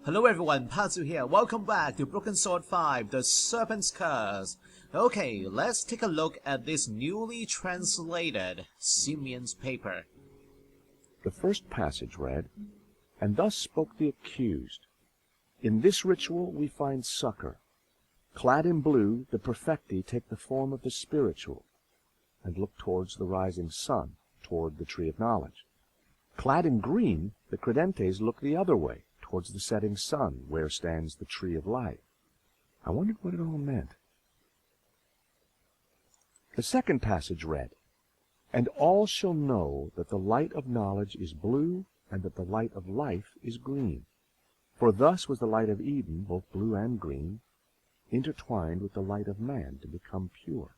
Hello everyone, Patsu here. Welcome back to Broken Sword 5, The Serpent's Curse. Okay, let's take a look at this newly translated Simeon's paper. The first passage read, "And thus spoke the accused. In this ritual we find succor. Clad in blue, the perfecti take the form of the spiritual, and look towards the rising sun, toward the tree of knowledge. Clad in green, the credentes look the other way, towards the setting sun, where stands the tree of life." I wondered what it all meant. The second passage read, "And all shall know that the light of knowledge is blue, and that the light of life is green. For thus was the light of Eden, both blue and green, intertwined with the light of man to become pure."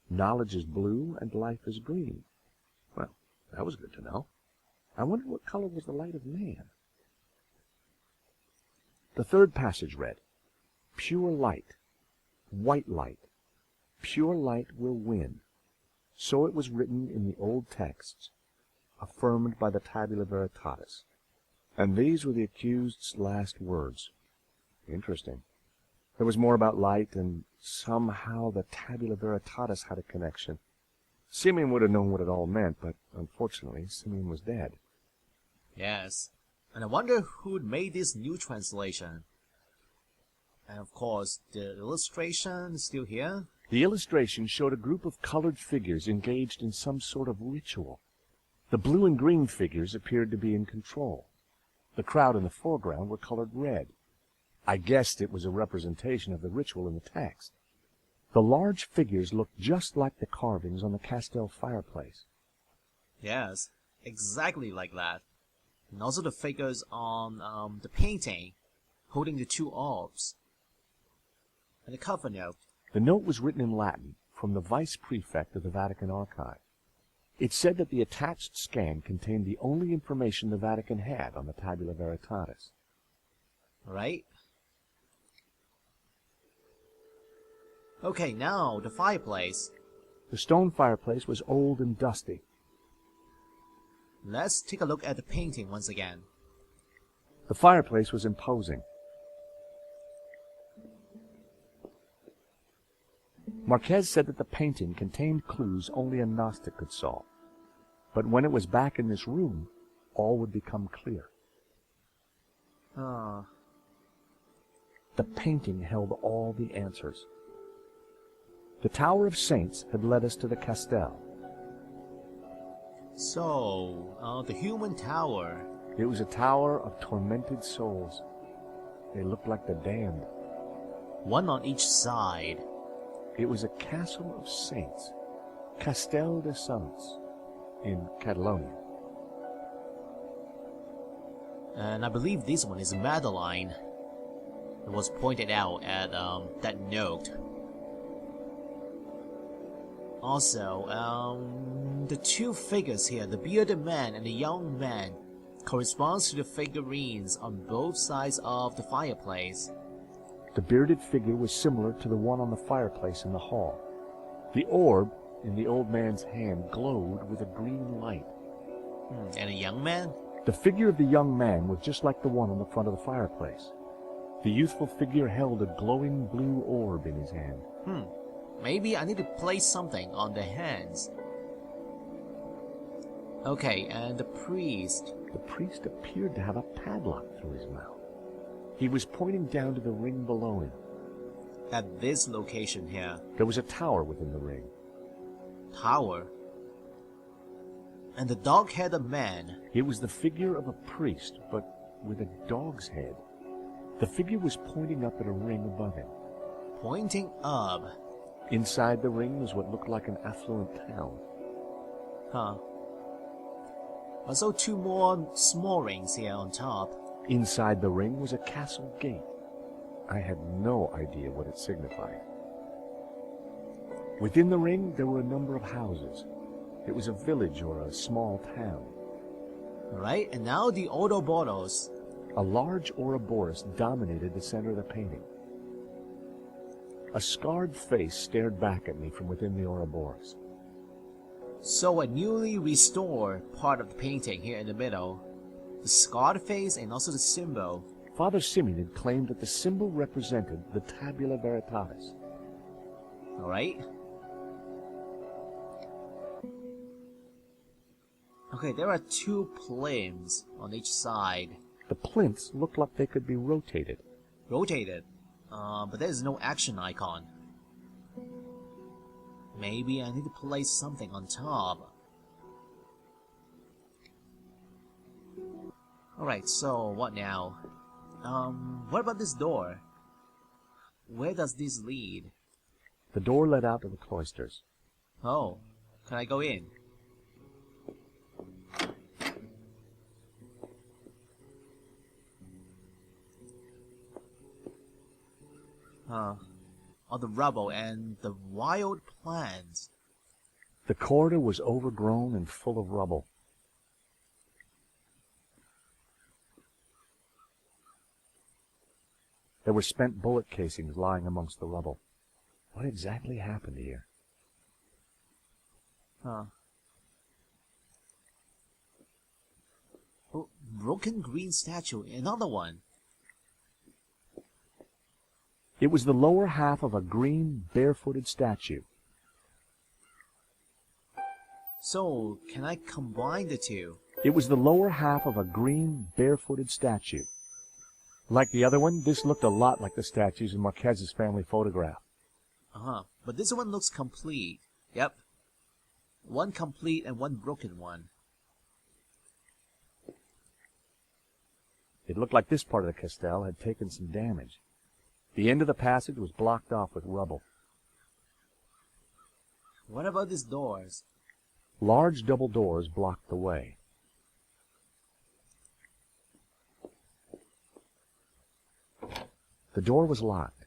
Knowledge is blue and life is green. Well, that was good to know. I wondered what color was the light of man. The third passage read, "Pure light, white light, pure light will win. So it was written in the old texts, affirmed by the tabula veritatis." And these were the accused's last words. Interesting. There was more about light, and somehow the tabula veritatis had a connection. Simeon would have known what it all meant, but unfortunately, Simeon was dead. Yes, and I wonder who made this new translation. And of course, the illustration is still here. The illustration showed a group of colored figures engaged in some sort of ritual. The blue and green figures appeared to be in control. The crowd in the foreground were colored red. I guessed it was a representation of the ritual in the text. The large figures looked just like the carvings on the Castell fireplace. Yes, exactly like that. And also the figures on the painting, holding the two orbs. And the cover note. The note was written in Latin from the vice prefect of the Vatican Archive. It said that the attached scan contained the only information the Vatican had on the tabula veritatis. Right? Okay, now the fireplace. The stone fireplace was old and dusty. Let's take a look at the painting once again. The fireplace was imposing. Marquez said that the painting contained clues only a Gnostic could solve. But when it was back in this room, all would become clear. The painting held all the answers. The Tower of Saints had led us to the Castell. So, the human tower. It was a tower of tormented souls. They looked like the damned. One on each side. It was a castle of saints, Castell de Sants, in Catalonia. And I believe this one is Madeline. It was pointed out at that note. Also, the two figures here, the bearded man and the young man, corresponds to the figurines on both sides of the fireplace. The bearded figure was similar to the one on the fireplace in the hall. The orb in the old man's hand glowed with a green light. And a young man? The figure of the young man was just like the one on the front of the fireplace. The youthful figure held a glowing blue orb in his hand. Maybe I need to place something on the hands. Okay, and the priest. The priest appeared to have a padlock through his mouth. He was pointing down to the ring below him. At this location here. There was a tower within the ring. Tower? And the dog-headed man. It was the figure of a priest, but with a dog's head. The figure was pointing up at a ring above him. Pointing up? Inside the ring was what looked like an affluent town. Also two more small rings here on top. Inside the ring was a castle gate. I had no idea what it signified. Within the ring there were a number of houses. It was a village or a small town. Alright, and now the Ouroboros. A large Ouroboros dominated the center of the painting. A scarred face stared back at me from within the Ouroboros. So a newly restored part of the painting here in the middle. The scarred face and also the symbol. Father Simeon had claimed that the symbol represented the tabula veritatis. Alright. Okay, there are 2 plinths on each side. The plinths looked like they could be rotated. Rotated. But there's no action icon. Maybe I need to place something on top. Alright, so what now? What about this door? Where does this lead? The door led out to the cloisters. Oh, can I go in? On the rubble and the wild plants. The corridor was overgrown and full of rubble. There were spent bullet casings lying amongst the rubble. What exactly happened here? Oh, broken green statue, another one. It was the lower half of a green, barefooted statue. So, can I combine the 2? It was the lower half of a green, barefooted statue. Like the other one, this looked a lot like the statues in Marquez's family photograph. But this one looks complete. Yep. 1 complete and 1 broken one. It looked like this part of the castell had taken some damage. The end of the passage was blocked off with rubble. What about these doors? Large double doors blocked the way. The door was locked.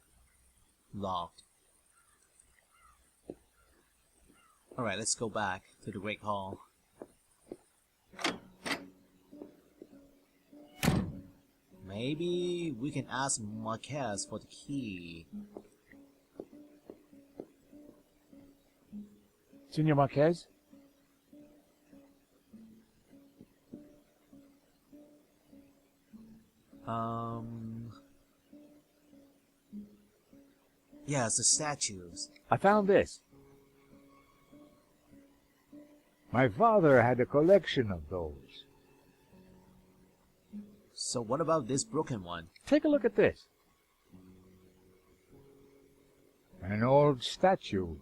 Locked. Alright, let's go back to the Great Hall. Maybe we can ask Marquez for the key. Senor Marquez? Yes, the statues. I found this. My father had a collection of those. So what about this broken one? Take a look at this. An old statue.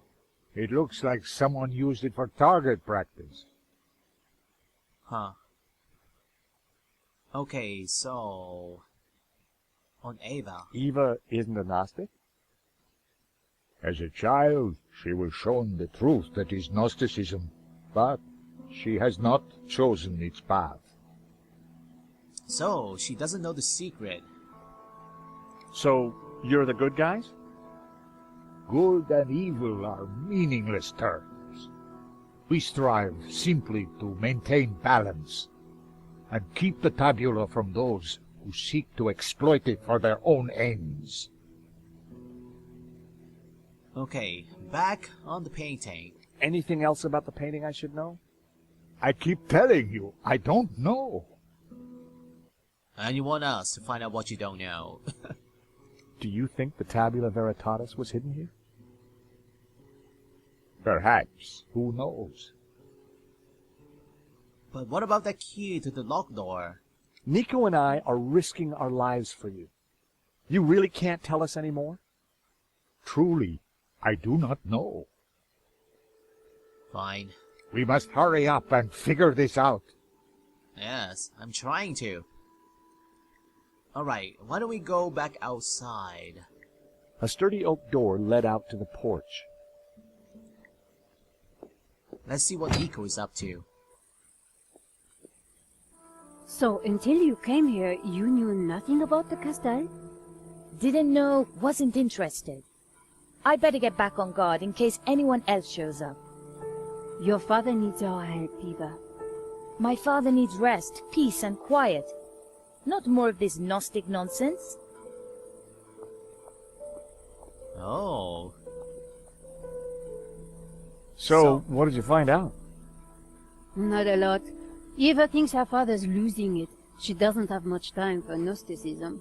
It looks like someone used it for target practice. Huh. Okay, so... on Ava. Eva isn't a Gnostic? As a child, she was shown the truth that is Gnosticism, but she has not chosen its path. So, she doesn't know the secret. So, you're the good guys? Good and evil are meaningless terms. We strive simply to maintain balance and keep the tabula from those who seek to exploit it for their own ends. Okay, back on the painting. Anything else about the painting I should know? I keep telling you, I don't know. And you want us to find out what you don't know. Do you think the tabula veritatis was hidden here? Perhaps. Who knows? But what about that key to the locked door? Nico and I are risking our lives for you. You really can't tell us any more? Truly, I do not know. Fine. We must hurry up and figure this out. Yes, I'm trying to. Alright, why don't we go back outside? A sturdy oak door led out to the porch. Let's see what Nico is up to. So, until you came here, you knew nothing about the castle? Didn't know, wasn't interested. I'd better get back on guard in case anyone else shows up. Your father needs our help, Eva. My father needs rest, peace, and quiet. Not more of this Gnostic nonsense. Oh. So, what did you find out? Not a lot. Eva thinks her father's losing it. She doesn't have much time for Gnosticism.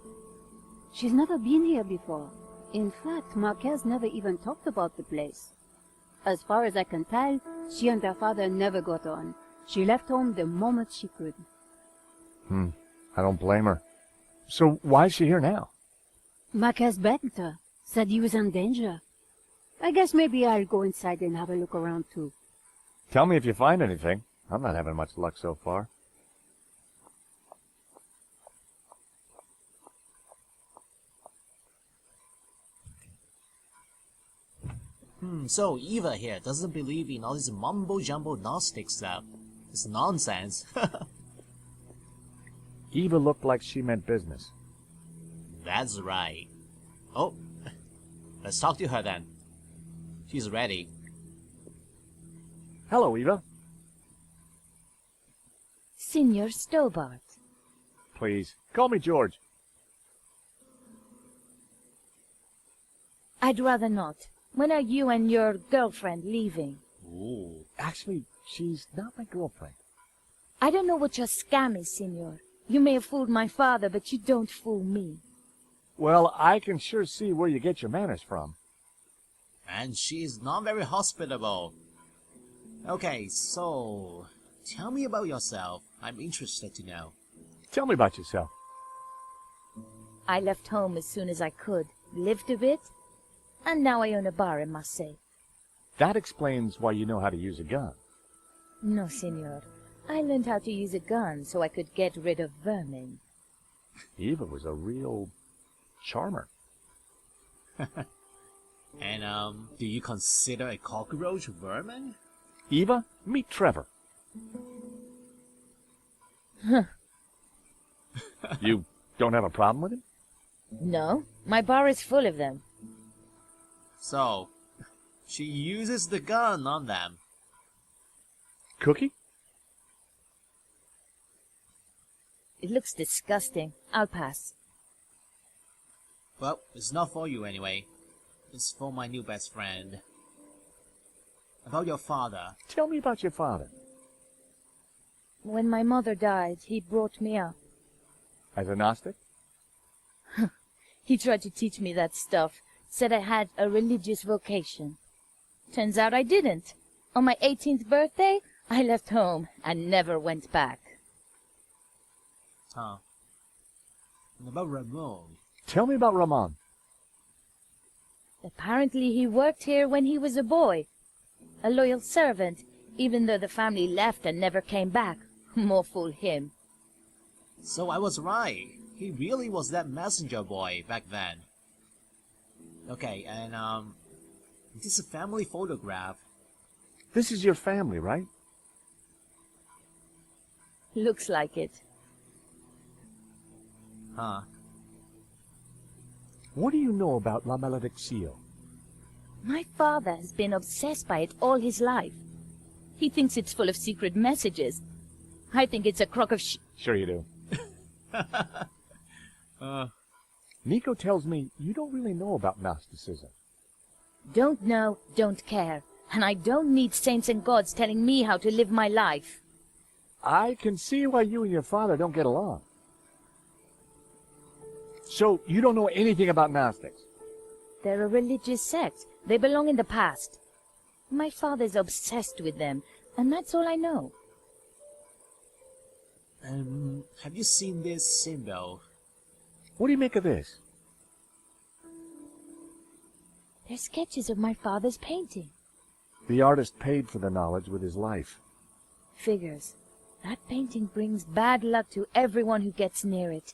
She's never been here before. In fact, Marquez never even talked about the place. As far as I can tell, she and her father never got on. She left home the moment she could. I don't blame her. So why is she here now? Marquez begged her, said he was in danger. I guess maybe I'll go inside and have a look around too. Tell me if you find anything. I'm not having much luck so far. So Eva here doesn't believe in all this mumbo-jumbo Gnostic stuff. It's nonsense. Eva looked like she meant business. That's right. Oh, let's talk to her then. She's ready. Hello, Eva. Signor Stobart. Please, call me George. I'd rather not. When are you and your girlfriend leaving? Ooh. Actually, she's not my girlfriend. I don't know what your scam is, Signor. You may have fooled my father, but you don't fool me. Well, I can sure see where you get your manners from. And she's not very hospitable. Okay, so tell me about yourself. I'm interested to know. Tell me about yourself. I left home as soon as I could, lived a bit, and now I own a bar in Marseille. That explains why you know how to use a gun. No, Signor. I learned how to use a gun so I could get rid of vermin. Eva was a real charmer. And, do you consider a cockroach vermin? Eva, meet Trevor. You don't have a problem with him? No, my bar is full of them. So, she uses the gun on them. Cookie? It looks disgusting. I'll pass. Well, it's not for you anyway. It's for my new best friend. About your father. Tell me about your father. When my mother died, he brought me up. As a Gnostic? He tried to teach me that stuff, said I had a religious vocation. Turns out I didn't. On my 18th birthday, I left home and never went back. Huh. And about Ramon. Tell me about Ramon. Apparently he worked here when he was a boy. A loyal servant, even though the family left and never came back. More fool him. So I was right. He really was that messenger boy back then. Okay, and, this is a family photograph. This is your family, right? Looks like it. Huh. What do you know about La Malediccio? My father has been obsessed by it all his life. He thinks it's full of secret messages. I think it's a crock of Sure you do. Nico tells me you don't really know about Gnosticism. Don't know, don't care. And I don't need saints and gods telling me how to live my life. I can see why you and your father don't get along. So, you don't know anything about Gnostics? They're a religious sect. They belong in the past. My father's obsessed with them, and that's all I know. Have you seen this symbol? What do you make of this? They're sketches of my father's painting. The artist paid for the knowledge with his life. Figures. That painting brings bad luck to everyone who gets near it.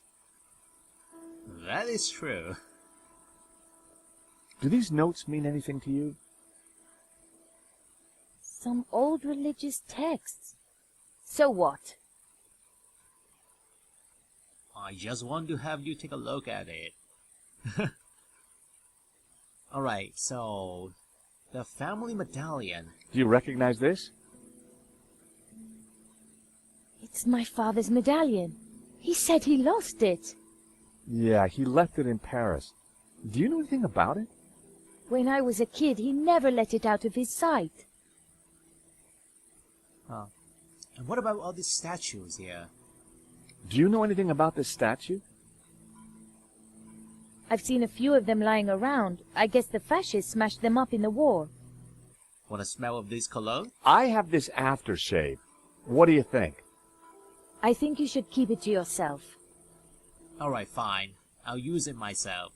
That is true. Do these notes mean anything to you? Some old religious texts. So what? I just want to have you take a look at it. Alright, so... the family medallion. Do you recognize this? It's my father's medallion. He said he lost it. Yeah, he left it in Paris. Do you know anything about it? When I was a kid, he never let it out of his sight. Huh. And what about all these statues here? Do you know anything about this statue? I've seen a few of them lying around. I guess the fascists smashed them up in the war. Want to smell of this cologne? I have this aftershave. What do you think? I think you should keep it to yourself. Alright, fine. I'll use it myself.